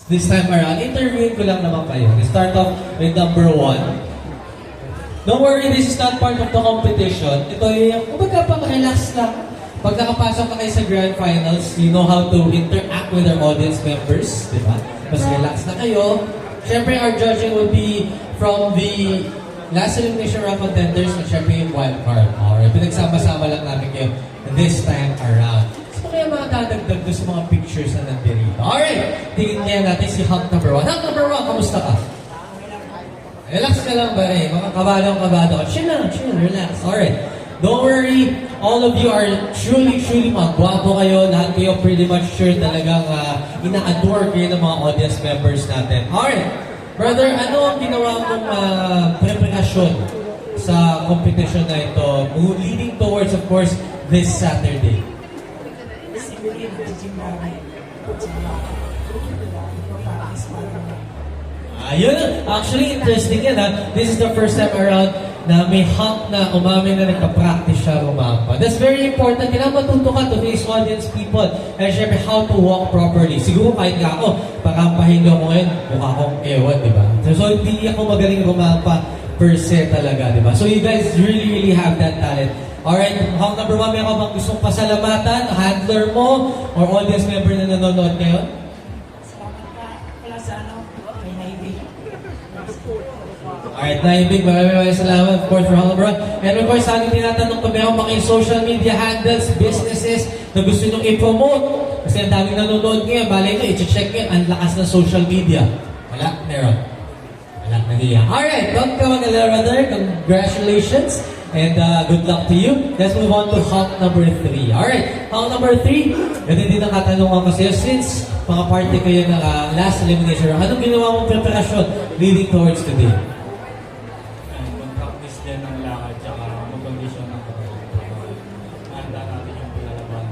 This time around, interviewin ko lang naman kayo. We start off with number 1. Don't worry, this is not part of the competition. Ito yung, kumbaga pang-relax lang. Pag nakapasok ka kayo sa Grand Finals, you know how to interact with our audience members, di ba? Mas relax na kayo. Siyempre, our judging will be from the last elimination round contenders at siyempre yung wild card. Alright, pinagsama-sama lang namin kayo this time around. So, kaya mga dadagdag doon sa mga pictures na nandirito. Alright, tingin kaya natin si Hunk number 1. Hunk number 1, kamusta ka? Relax ka lang ba eh? Mga kabado ka. Chill lang, chill, relax. Alright. Don't worry, all of you are truly mga gwapo kayo. Lahat kayo pretty much sure talagang ina-adore kayo ng mga audience members natin. Alright. Brother, ano ang ginawa mong preparasyon sa competition na ito? Leading towards, of course, this Saturday. Ayun, actually interesting yan ha. This is the first time around na may Hunk na umamin na nagka-practice siya rumampa. That's very important. Kailangan matuto ka to face audience people and syempre how to walk properly. Siguro kahit nga ako, pakampahin ko ngayon, mukha akong ewan, di ba? So hindi ako magaling rumampa per se talaga, di ba? So you guys really have that talent. Alright, Hunk number 1, meron ka bang gustong pasalamatan, handler mo, or audience member na nanonood ngayon? Alright, Naibig, maraming salamat of course for Hunk number 1. And of course, sa ating tinatanong kung meron ba kayong social media handles, businesses na gusto nyo i-promote. Kasi ang daming nanonood ngayon, balay nyo, i-check nyo, ang lakas ng social media. Wala? Meron? Wala, nahiya. Alright, don't come on brother. Congratulations. And good luck to you. Let's move on to Hunk number 3. Alright, Hunk number 3. Ganun din ang katanungan ko sa'yo. Since mga party kayo ng last elimination round, anong ginawa mong preparasyon leading towards today? Mag-practice din ng lakad tsaka mag-condition ng katawan. Handa natin yung pinalaban.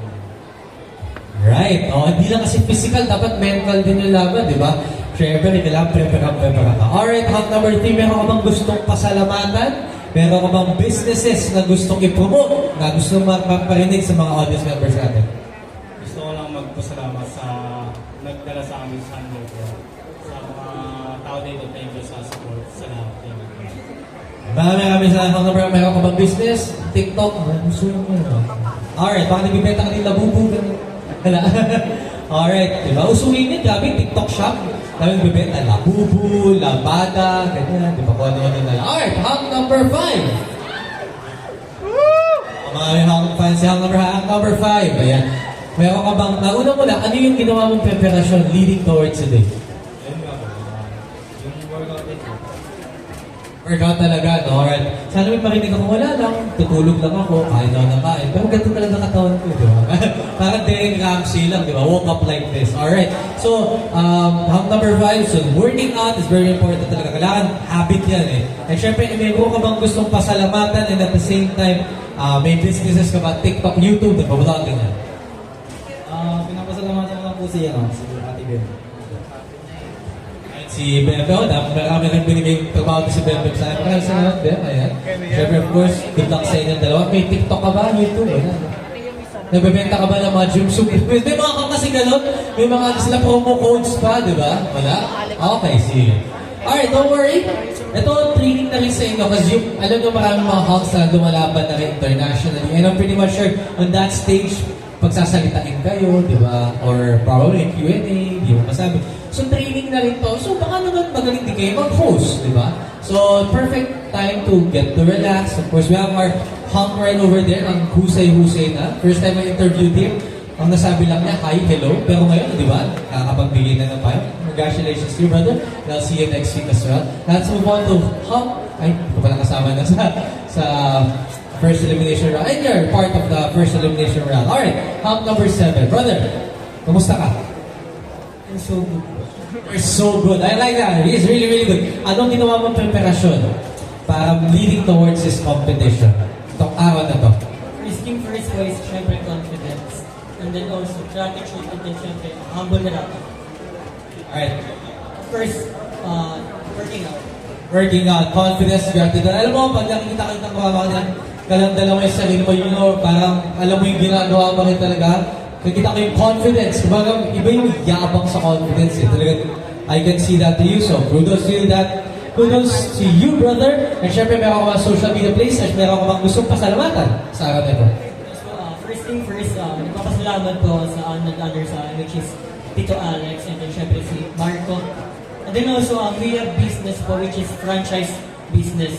Right. Hindi lang kasi physical, dapat mental din yung laban, di ba? Siyempre, kailangan prepare ka. Alright, Hunk number 3, meron ka bang gustong pasalamatan? Meron ka bang businesses na gustong i-promote, na gustong magpaparinig sa mga audience members natin? Gusto ko lang magpasalamat sa nagdala sa amin sa handle ko. Sa mga tao dito, thank you sa support sa lahat. Maraming salamat. Meron ka bang business? TikTok? Gusto mo yun. Alright, baka nagbibenta ka ng labubu. Wala. Alright, diba? Usuin yun, grabe, TikTok shop. Kami nagbibenta, labubu, labada, ganyan. Diba kung ano yun nila. Alright, Hunk number 5. Mga Hunk fans, si Hunk number 5. Ayan. Meron ka bang, nauna mo lang, ano yung ginawa mong preparasyon leading towards today? Ayun nga po. Yung workout din po. Workout talaga, no? Alright. Sana may marinig ako, wala lang. Tutulog lang ako, kain lang na kain. Pero ganito talaga katawan ko, di ba? Parang Derek Ramsey lang, di ba? Woke up like this. Alright. So, Hunk number 5, so working out is very important talaga. Kailangan habit yan eh. And syempre, may ka bang gustong pasalamatan and at the same time, may businesses ka ba? TikTok, YouTube, nagpablogging yan. Pinapasalamatan ko lang po si Ate Ben. Si Bebe, marami rin binigay trabaho si Bebe sa akin. Maraming salamat, Bebe. Ayan. Siyempre, of course, good luck sa inyong dalawa. May TikTok ka ba? YouTube? Wala. Nagbebenta ka ba ng mga jumpsuit? May mga kang kasi ganun. May mga sila promo codes pa, di ba? Wala? Okay, sige. Alright, don't worry. Ito, training na rin sa inyo kasi yung, alam nyo maraming mga Hunks na lumalaban na rin internationally. And I'm pretty much sure on that stage, pagsasalitain kayo, di ba? Or probably Q&A, di mo masabi. So, training na rin to. So, baka naman magaling din kayo mag-host, di ba? So, perfect time to get to relax. Of course, we have our Hunk right over there, ang husay-husay na. First time I interviewed him, ang nasabi lang niya, hi, hello. Pero ngayon, di ba? Kakapagbigay na ng payo. Congratulations to you, brother. And I'll see you next week as well. Let's move on to Hunk. Ay, ito pala kasama na sa first elimination round. And you're part of the first elimination round. Alright, Hunk number 7. Brother, kamusta ka? I'm so good. You're so good. I like that. He's really good. Anong ginawa mong preparasyon para leading towards this competition? Itong araw na to. First thing first was syempre confidence. And then also gratitude and then syempre humble na lang. Alright. First, working out. Working out, confidence, gratitude. Alam mo, pag nakikita ka ng kawawa niyan, kalang dalawa yung sarili mo, you know, parang alam mo yung ginagawa mo rin talaga, Nakita ko yung confidence. Kumbaga, iba yung yabang sa confidence eh. Talagang, I can see that to you. So, kudos to you that. Kudos to you, brother. And syempre, meron ko mga social media places. Meron ko mga gustong pasalamatan sa araw na ito. So, first thing first, nagpapasalamat po sa nag-under sa akin, which is Tito Alex, and then syempre si Marco. And then also, we have business po, which is franchise business.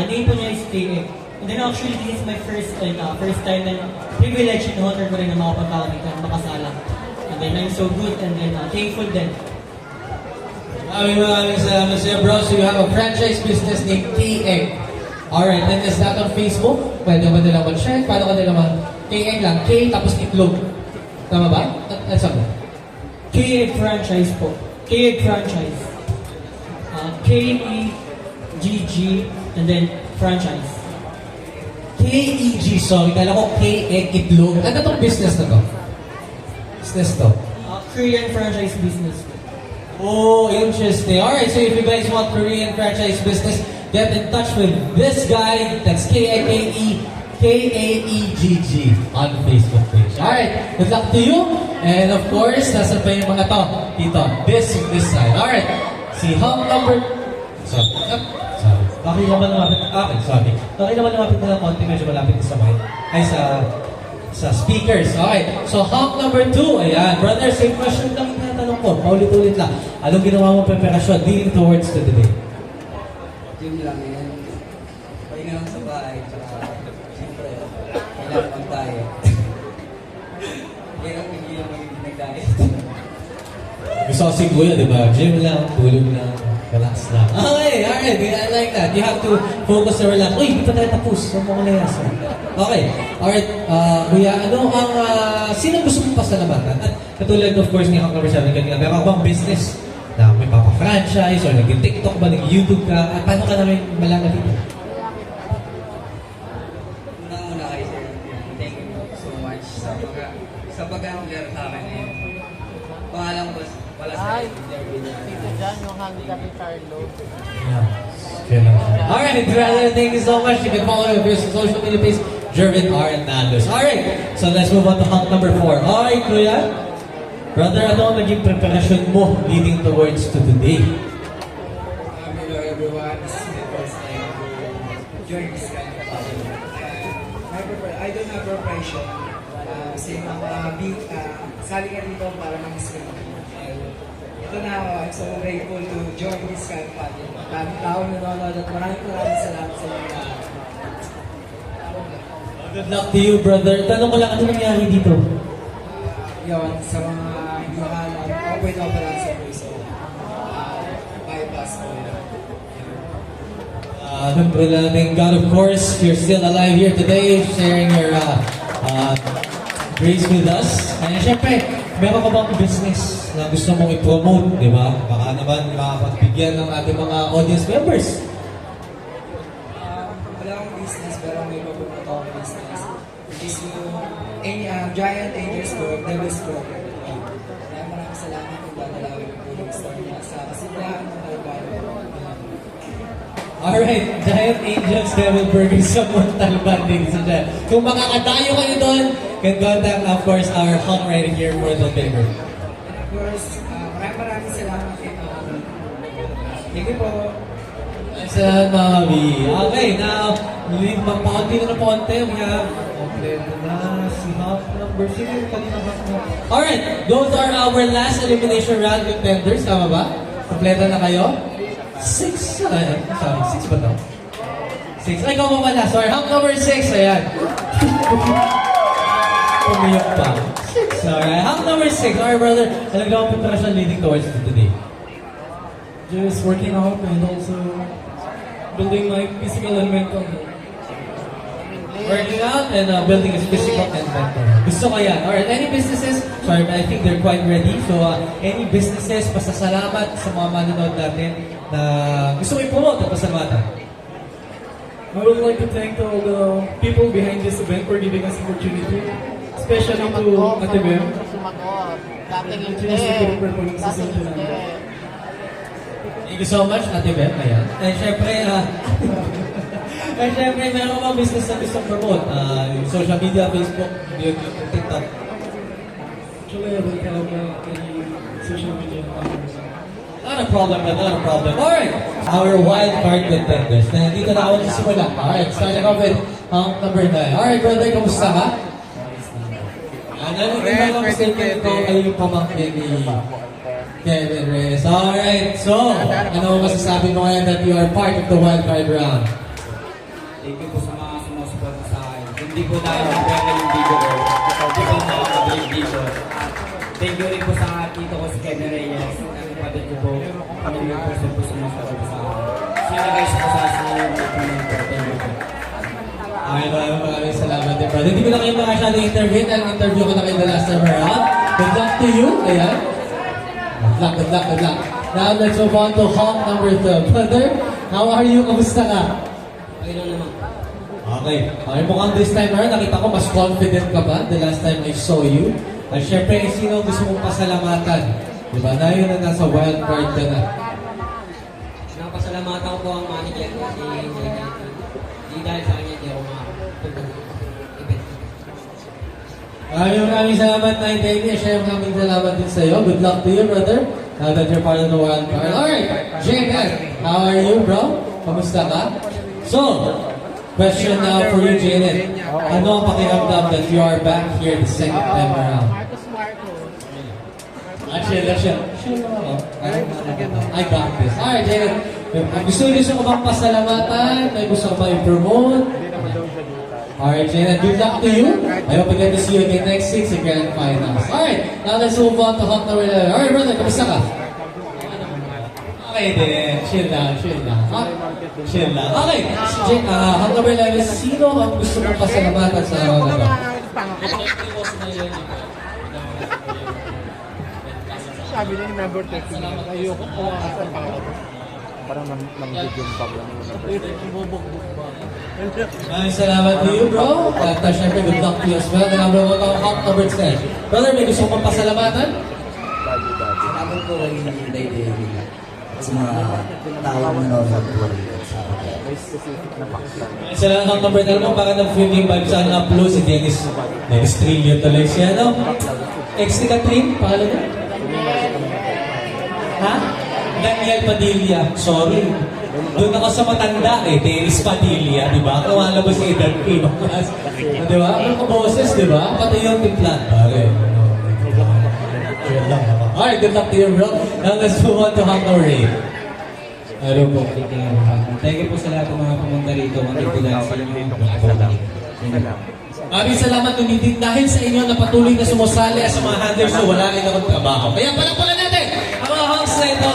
Name po niya is KX. And then actually, this is my first time na privilege and honor ko rin na makapunta dito, makasala. And then I'm so good and then thankful din. Maraming salamat sa'yo, bro. So you have a franchise business named KX. Alright, and is that on Facebook? Pwede ba nila mag-share? Paano ka nila KX lang, K tapos itlog. Tama ba? Sabi? KX franchise po. KX franchise. K-E-G-G and then franchise. KEG, sorry. Kala ko KX itlog. Ano tong business na to? Business to? Korean franchise business. Oh, interesting. Alright, so if you guys want Korean franchise business, get in touch with this guy. That's K-A-E-G-G on Facebook page. Alright, good luck to you. And of course, nasa pa yung mga to? Dito, this side. Alright, si home number... Sorry. Bakit naman lumapit? Okay, sorry. Bakit naman lumapit na ng konti, medyo malapit sa mic. Ay, sa speakers. Okay. So, hawk number 2. Ayan. Brother, same question lang yung tinatanong ko. Paulit-ulit lang. Anong ginawa mo preparasyon leading towards to today? Gym lang yan. Pahinga lang sa bahay. Tsaka, siyempre, kailangan mag-diet. Hirap hindi lang nag-diet. Gusto ko si Kuya, di ba? Gym lang, tulog lang, relax lang. Okay, alright. I like that. You have to focus na relax. Uy, hindi pa tayo tapos. Huwag mo ko na yasa. Okay. Alright. Kuya, ano ang... sino gusto mong pasalamatan? At katulad, of course, ng conversation kanina, meron ka bang business na may papa-franchise or nag-TikTok ba, nag-YouTube ka? At paano ka namin malaman dito? Unang-una kayo, sir. Thank you so much sa pag-hangler sa akin ngayon. Pangalan ko, wala sa interview. Dito dyan, yung hanggang ni Carlo. Yeah. Alright, brother, thank you so much. You can follow me on your social media page, Jervin R. Nandos. Alright, so let's move on to hunk number 4. Alright, Kuya. Brother, ano ang naging preparasyon mo leading towards to today? Hello everyone, this is my first time to join this kind of family. I don't have preparation. Kasi sali ka dito para mag-screen. Ito na ako, I'm so grateful to join this kind of family. Maraming tao nanonood at maraming salamat sa inyo. Good luck to you, brother. Tanong ko lang, ano nangyari dito? Yun, sa mga hindi alam, open na pala sa puso. Bypass ko yun. Thank God, of course, you're still alive here today, sharing your grace with us. And syempre, meron ka bang business na gusto mong i-promote, di ba? Baka naman makapagbigyan ng ating mga audience members. Wala akong business, pero may papunod akong business. Which is yung Giant Angels Group, Devil's Group. Maraming salamat kung dadalawin ko yung story sa kasimulahan ng Talbano. Alright, Giant Angels Devil Burger sa Montalban, ladies and gentlemen. Kung makakadayo kayo doon, can contact, of course, our home right here for the paper. And of course, maraming salamat kay Mami. Thank you po. Salamat, Mami. Okay, now, magpakunti na pakunti. We have, kompleto na, si half number 6. Alright, those are our last elimination round contenders. Tama ba? Kompleto na kayo? 6. Sorry, 6 ba to? 6. Ay, ikaw mo pala. Sorry, half number 6. Ayan. Pumiyok pa. 6. Alright, half number 6. Alright, brother. Alam ka ang preparation leading towards today? Just working out and also building my physical and mental health. Working out and building his physical and mental. Gusto ko yan. Alright, any businesses? Sorry, but I think they're quite ready. So, any businesses, pasasalamat sa mga manonood natin na gusto ko i-promote at pasalamatan. I would like to thank all the people behind this event for giving us opportunity, especially to Ate Bem. Sumagot. Dating hindi. Continuously to performing sa Dating social hindi. Thank you so much, Ate Beth. Ayan. And syempre, meron mga business na gusto promote. Yung social media, Facebook, YouTube, TikTok. Actually, I don't have any social media accounts. Not a problem, not a problem. Alright! Our wild card contenders. Na dito na ako nagsimula. Alright, starting off with number 9. Alright, brother, kamusta ka? Ano yung mga statement ko ay yung pamangkin ni Kevin Reyes. Alright, so, ano masasabi mo ngayon that you are part of the wild card round? Thank you po sa mga sumusuporta sa akin. Hindi po dahil napera yung video ko. Hindi po nakakabili yung video. Thank you rin po sa tito ko si Kevin Reyes. Ang kapatid ko po. Kami yung person po sumusuporta sa akin. Sino guys po sa akin yung thank you po. Ay, maraming salamat din, brother. Hindi ko na kayo makasyado interview. Interview ko na kayo the last time around. Good luck to you. Ayan. Good luck. Now, let's move on to Hawk number 2. Brother, how are you? Kamusta ka? Okay lang naman. Okay. Okay, mukhang this time around, nakita ko mas confident ka ba the last time I saw you. At syempre, sino gusto mong pasalamatan? Diba? Na yun na nasa wild card ka na. Napasalamatan ko po ang manager ko si Hindi dahil sa kanya, hindi ako makapunta ng event. Maraming salamat, 980. Syempre, maraming salamat din sa'yo. Good luck to you, brother. Now that you're part of the wild card. Alright, Jacob, how are you, bro? Kamusta ka? So, question now for you, Janet. Ano ang pakiramdam that you are back here the second time around? Chill lang ako. I got this. Alright, Janet. Gusto ko bang pasalamatan? May gusto ko bang i-promote? Alright, Janet, good luck to you. I hope we get to see you again next week sa Grand Finals. Alright, now let's move on to Hawk number 11. Alright, brother, kamusta ka? Okay din. Chill lang. Chill lang. Okay, Hawk number 11, sino ang gusto mong pasalamatan sa araw na to? Sabi niya ni member 13, ayoko po ang parang nang-video yung pablang. Maraming salamat to you, bro. At syempre, good luck to you as well. The number 1 ang Hawk number 10. Brother, may gusto mong pasalamatan? Salamat po kay Lady Amy sa mga taong nanonood po rin sa akin. Salamat Hawk number 10 mo. Baka nag-filming vibes sa upload si Dennis Trillo tuloy siya, no? Ex ni Catherine, pangalan niya? Ha? Daniel Padilla. Sorry. Doon ako sa matanda Dennis Padilla, di ba? Kamalabas si Edad P. Di ba? Ano ka boses, di ba? Pati yung tiplan. Pare. Alright, good luck to you, bro. Now let's move on to Hawk number 8. Ano po? Thank you po sa lahat ng mga pumunta rito. Dito dahil sa inyo. Maraming salamat ulitin dahil sa inyo na patuloy na sumusali sa mga handlers na wala rin akong trabaho. Kaya palakpakan natin ang mga Hawks na ito.